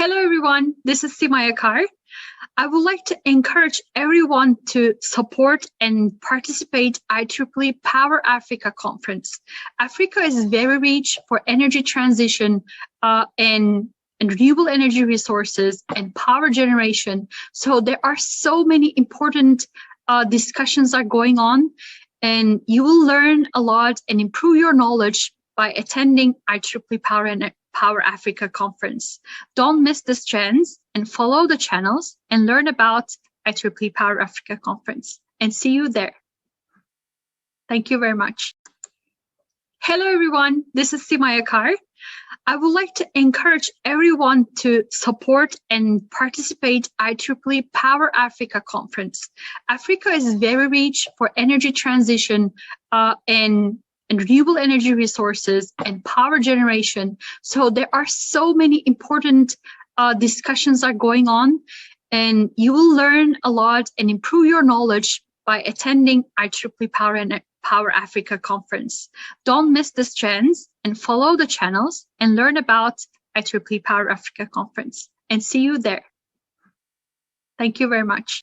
Hello everyone, this is Simay Akar. I would like to encourage everyone to support and participate IEEE PowerAfrica Conference. Africa is very rich for energy transition and renewable energy resources and power generation. So there are so many important discussions are going on, and you will learn a lot and improve your knowledge by attending IEEE PowerAfrica Conference. Don't miss this chance and follow the channels and learn about IEEE PowerAfrica Conference, and see you there. Thank you very much. Hello everyone, this is Simay Akar. I would like to encourage everyone to support and participate IEEE PowerAfrica Conference. Africa is very rich for energy transition and renewable energy resources and power generation. So there are so many important discussions are going on, and you will learn a lot and improve your knowledge by attending IEEE PowerAfrica Conference. Don't miss this chance and follow the channels and learn about IEEE PowerAfrica Conference, and see you there. Thank you very much.